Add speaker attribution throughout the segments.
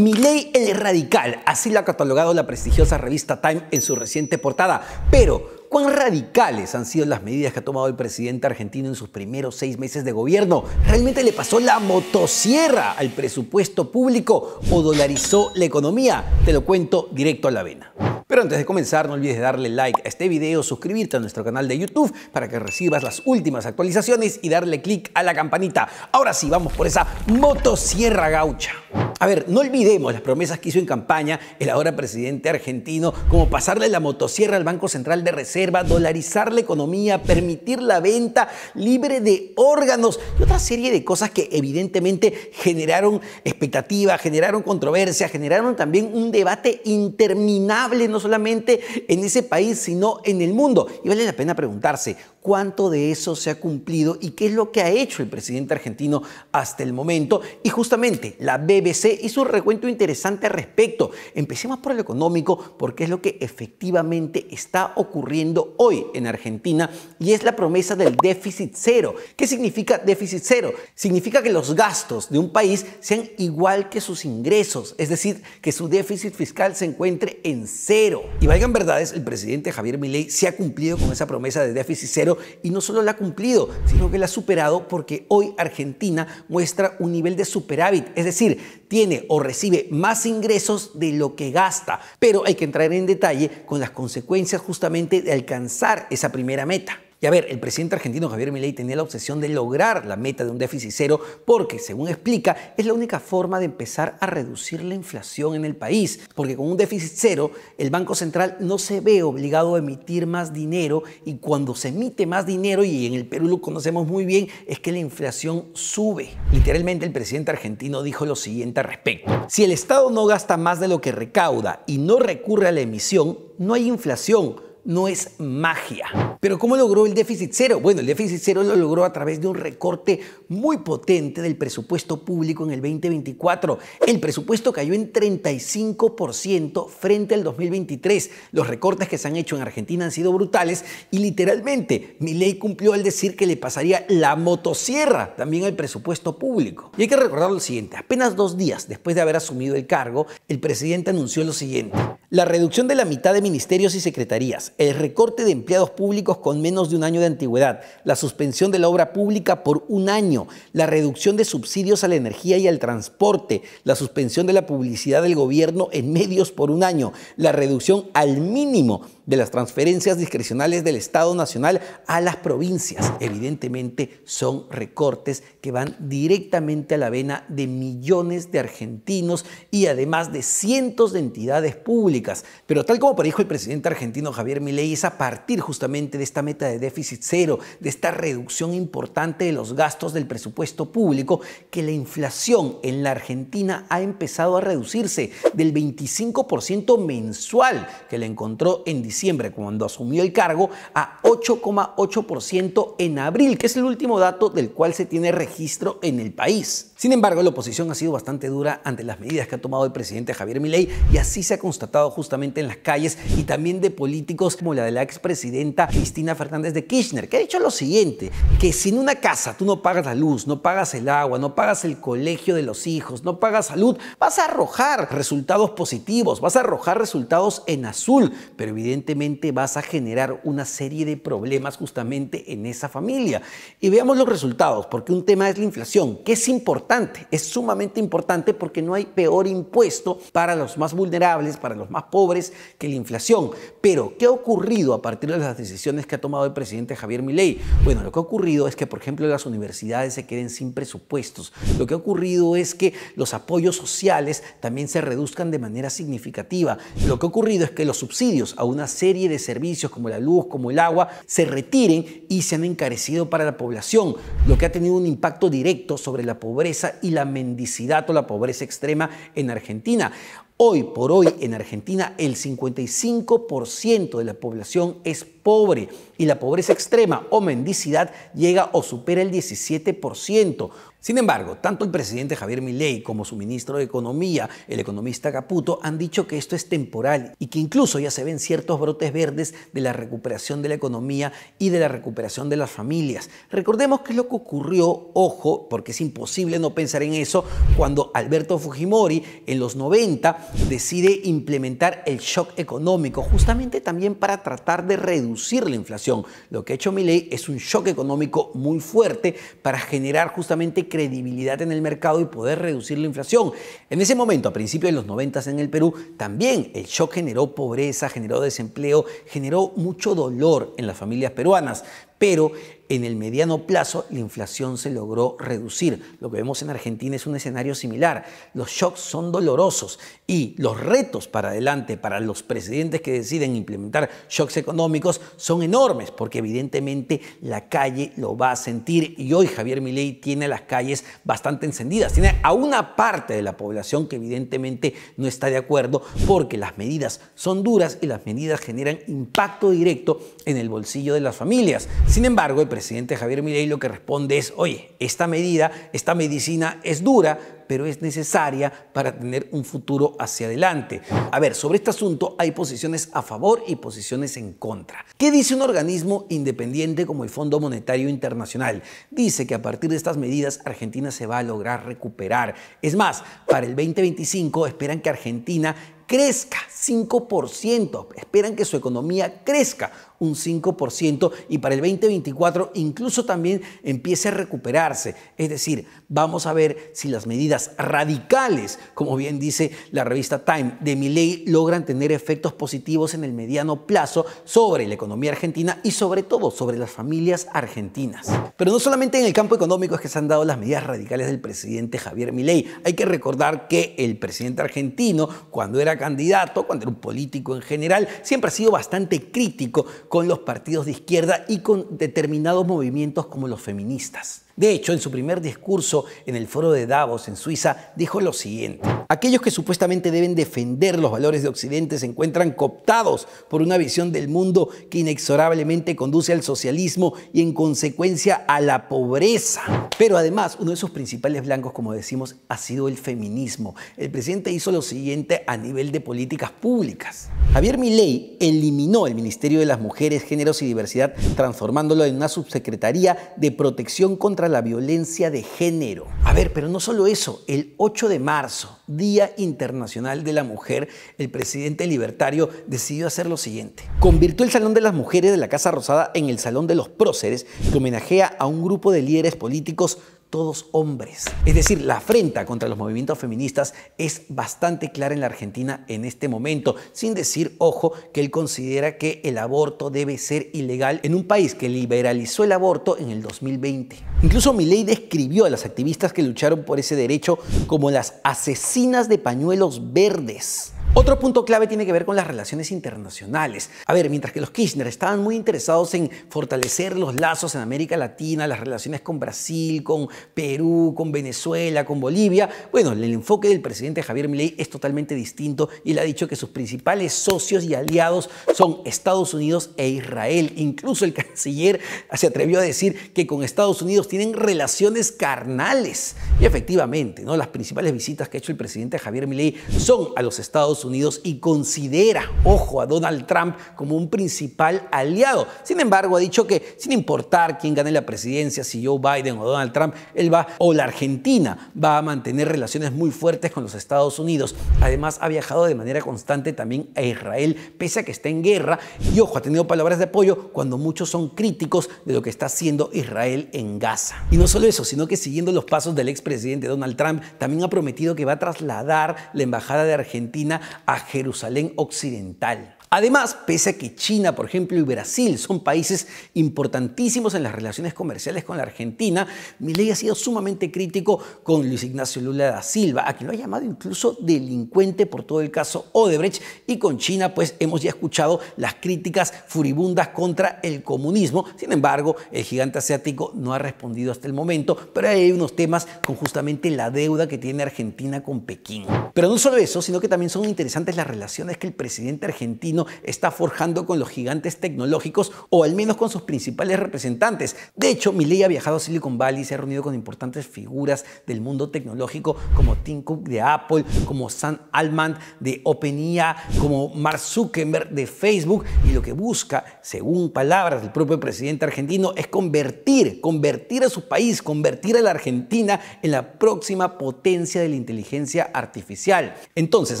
Speaker 1: Milei el radical, así lo ha catalogado la prestigiosa revista Time en su reciente portada. Pero, ¿cuán radicales han sido las medidas que ha tomado el presidente argentino en sus primeros 6 meses de gobierno? ¿Realmente le pasó la motosierra al presupuesto público o dolarizó la economía? Te lo cuento directo a la vena. Pero antes de comenzar, no olvides darle like a este video, suscribirte a nuestro canal de YouTube para que recibas las últimas actualizaciones y darle click a la campanita. Ahora sí, vamos por esa motosierra gaucha. A ver, no olvidemos las promesas que hizo en campaña el ahora presidente argentino, como pasarle la motosierra al Banco Central de Reserva, dolarizar la economía, permitir la venta libre de órganos y otra serie de cosas que evidentemente generaron expectativa, generaron controversia, generaron también un debate interminable, no solamente en ese país, sino en el mundo. Y vale la pena preguntarse, ¿cuánto de eso se ha cumplido y qué es lo que ha hecho el presidente argentino hasta el momento? Y justamente la BBC hizo un recuento interesante al respecto. Empecemos por lo económico, porque es lo que efectivamente está ocurriendo hoy en Argentina y es la promesa del déficit cero. ¿Qué significa déficit cero? Significa que los gastos de un país sean igual que sus ingresos, es decir, que su déficit fiscal se encuentre en cero. Y valgan verdades, el presidente Javier Milei se ha cumplido con esa promesa de déficit cero y no solo la ha cumplido, sino que la ha superado porque hoy Argentina muestra un nivel de superávit, es decir, tiene o recibe más ingresos de lo que gasta. Pero hay que entrar en detalle con las consecuencias justamente de alcanzar esa primera meta. Y a ver, el presidente argentino Javier Milei tenía la obsesión de lograr la meta de un déficit cero porque, según explica, es la única forma de empezar a reducir la inflación en el país. Porque con un déficit cero, el Banco Central no se ve obligado a emitir más dinero y cuando se emite más dinero, y en el Perú lo conocemos muy bien, es que la inflación sube. Literalmente, el presidente argentino dijo lo siguiente al respecto. Si el Estado no gasta más de lo que recauda y no recurre a la emisión, no hay inflación. No es magia. ¿Pero cómo logró el déficit cero? Bueno, el déficit cero lo logró a través de un recorte muy potente del presupuesto público en el 2024. El presupuesto cayó en 35% frente al 2023. Los recortes que se han hecho en Argentina han sido brutales y literalmente Milei cumplió al decir que le pasaría la motosierra también al presupuesto público. Y hay que recordar lo siguiente, apenas 2 días después de haber asumido el cargo, el presidente anunció lo siguiente: la reducción de la mitad de ministerios y secretarías, el recorte de empleados públicos con menos de 1 año de antigüedad, la suspensión de la obra pública por 1 año, la reducción de subsidios a la energía y al transporte, la suspensión de la publicidad del gobierno en medios por 1 año, la reducción al mínimo de las transferencias discrecionales del Estado Nacional a las provincias. Evidentemente son recortes que van directamente a la vena de millones de argentinos y además de cientos de entidades públicas. Pero tal como predijo el presidente argentino Javier Milei, es a partir justamente de esta meta de déficit cero, de esta reducción importante de los gastos del presupuesto público, que la inflación en la Argentina ha empezado a reducirse del 25% mensual que la encontró en diciembre cuando asumió el cargo a 8,8% en abril, que es el último dato del cual se tiene registro en el país. Sin embargo, la oposición ha sido bastante dura ante las medidas que ha tomado el presidente Javier Milei y así se ha constatado justamente en las calles y también de políticos como la de la expresidenta Cristina Fernández de Kirchner, que ha dicho lo siguiente, que si en una casa tú no pagas la luz, no pagas el agua, no pagas el colegio de los hijos, no pagas salud, vas a arrojar resultados positivos, vas a arrojar resultados en azul, pero evidentemente vas a generar una serie de problemas justamente en esa familia. Y veamos los resultados, porque un tema es la inflación, que es importante, es sumamente importante porque no hay peor impuesto para los más vulnerables, para los más pobres que la inflación. Pero, ¿qué ha ocurrido a partir de las decisiones que ha tomado el presidente Javier Milei? Bueno, lo que ha ocurrido es que, por ejemplo, las universidades se queden sin presupuestos. Lo que ha ocurrido es que los apoyos sociales también se reduzcan de manera significativa. Lo que ha ocurrido es que los subsidios a una serie de servicios como la luz, como el agua, se retiren y se han encarecido para la población, lo que ha tenido un impacto directo sobre la pobreza y la mendicidad o la pobreza extrema en Argentina. Hoy por hoy en Argentina el 55% de la población es pobre y la pobreza extrema o mendicidad llega o supera el 17%. Sin embargo, tanto el presidente Javier Milei como su ministro de Economía, el economista Caputo, han dicho que esto es temporal y que incluso ya se ven ciertos brotes verdes de la recuperación de la economía y de la recuperación de las familias. Recordemos que es lo que ocurrió, ojo, porque es imposible no pensar en eso, cuando Alberto Fujimori en los 90 decide implementar el shock económico, justamente también para tratar de reducir la inflación. Lo que ha hecho Milei es un shock económico muy fuerte para generar justamente credibilidad en el mercado y poder reducir la inflación. En ese momento, a principios de los 90 en el Perú, también el shock generó pobreza, generó desempleo, generó mucho dolor en las familias peruanas. Pero en el mediano plazo la inflación se logró reducir. Lo que vemos en Argentina es un escenario similar. Los shocks son dolorosos y los retos para adelante para los presidentes que deciden implementar shocks económicos son enormes, porque evidentemente la calle lo va a sentir, y hoy Javier Milei tiene las calles bastante encendidas. Tiene a una parte de la población que evidentemente no está de acuerdo, porque las medidas son duras y las medidas generan impacto directo en el bolsillo de las familias. Sin embargo, el presidente Javier Milei lo que responde es: oye, esta medicina es dura, pero es necesaria para tener un futuro hacia adelante. A ver, sobre este asunto hay posiciones a favor y posiciones en contra. ¿Qué dice un organismo independiente como el Fondo Monetario Internacional? Dice que a partir de estas medidas Argentina se va a lograr recuperar. Es más, para el 2025 esperan que Argentina crezca 5%, esperan que su economía crezca un 5% y para el 2024 incluso también empiece a recuperarse. Es decir, vamos a ver si las medidas radicales, como bien dice la revista Time, de Milei logran tener efectos positivos en el mediano plazo sobre la economía argentina y sobre todo sobre las familias argentinas. Pero no solamente en el campo económico es que se han dado las medidas radicales del presidente Javier Milei. Hay que recordar que el presidente argentino, cuando era candidato, cuando era un político en general, siempre ha sido bastante crítico con los partidos de izquierda y con determinados movimientos como los feministas. De hecho, en su primer discurso en el foro de Davos, en Suiza, dijo lo siguiente: aquellos que supuestamente deben defender los valores de Occidente se encuentran cooptados por una visión del mundo que inexorablemente conduce al socialismo y en consecuencia a la pobreza. Pero además, uno de sus principales blancos, como decimos, ha sido el feminismo. El presidente hizo lo siguiente a nivel de políticas públicas. Javier Milei eliminó el Ministerio de las Mujeres, Géneros y Diversidad, transformándolo en una subsecretaría de protección contra la violencia de género. A ver, pero no solo eso, el 8 de marzo, Día Internacional de la Mujer, el presidente libertario decidió hacer lo siguiente: convirtió el Salón de las Mujeres de la Casa Rosada en el Salón de los Próceres, que homenajea a un grupo de líderes políticos, todos hombres. Es decir, la afrenta contra los movimientos feministas es bastante clara en la Argentina en este momento, sin decir, ojo, que él considera que el aborto debe ser ilegal en un país que liberalizó el aborto en el 2020. Incluso Milei describió a las activistas que lucharon por ese derecho como las asesinas de pañuelos verdes. Otro punto clave tiene que ver con las relaciones internacionales. A ver, mientras que los Kirchner estaban muy interesados en fortalecer los lazos en América Latina, las relaciones con Brasil, con Perú, con Venezuela, con Bolivia, bueno, el enfoque del presidente Javier Milei es totalmente distinto y él ha dicho que sus principales socios y aliados son Estados Unidos e Israel. Incluso el canciller se atrevió a decir que con Estados Unidos tienen relaciones carnales. Y efectivamente, ¿no?, las principales visitas que ha hecho el presidente Javier Milei son a los Estados Unidos y considera, ojo, a Donald Trump como un principal aliado. Sin embargo, ha dicho que sin importar quién gane la presidencia, si Joe Biden o Donald Trump, la Argentina va a mantener relaciones muy fuertes con los Estados Unidos. Además, ha viajado de manera constante también a Israel, pese a que está en guerra, y ojo, ha tenido palabras de apoyo cuando muchos son críticos de lo que está haciendo Israel en Gaza. Y no solo eso, sino que siguiendo los pasos del expresidente Donald Trump, también ha prometido que va a trasladar la embajada de Argentina a Jerusalén Occidental. Además, pese a que China, por ejemplo, y Brasil son países importantísimos en las relaciones comerciales con la Argentina, Milei ha sido sumamente crítico con Luis Ignacio Lula da Silva, a quien lo ha llamado incluso delincuente por todo el caso Odebrecht, y con China pues hemos ya escuchado las críticas furibundas contra el comunismo. Sin embargo, el gigante asiático no ha respondido hasta el momento, pero hay unos temas con justamente la deuda que tiene Argentina con Pekín. Pero no solo eso, sino que también son interesantes las relaciones que el presidente argentino argentino está forjando con los gigantes tecnológicos, o al menos con sus principales representantes. De hecho, Milei ha viajado a Silicon Valley y se ha reunido con importantes figuras del mundo tecnológico como Tim Cook de Apple, como Sam Altman de OpenAI, como Mark Zuckerberg de Facebook, y lo que busca, según palabras del propio presidente argentino, es convertir a su país, convertir a la Argentina en la próxima potencia de la inteligencia artificial. Entonces,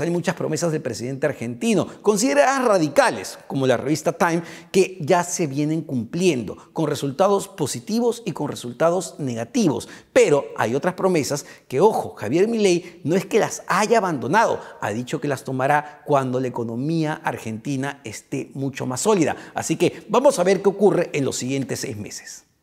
Speaker 1: hay muchas promesas del presidente argentino, consideradas radicales, como la revista Time, que ya se vienen cumpliendo, con resultados positivos y con resultados negativos. Pero hay otras promesas que, ojo, Javier Milei no es que las haya abandonado, ha dicho que las tomará cuando la economía argentina esté mucho más sólida. Así que vamos a ver qué ocurre en los siguientes 6 meses.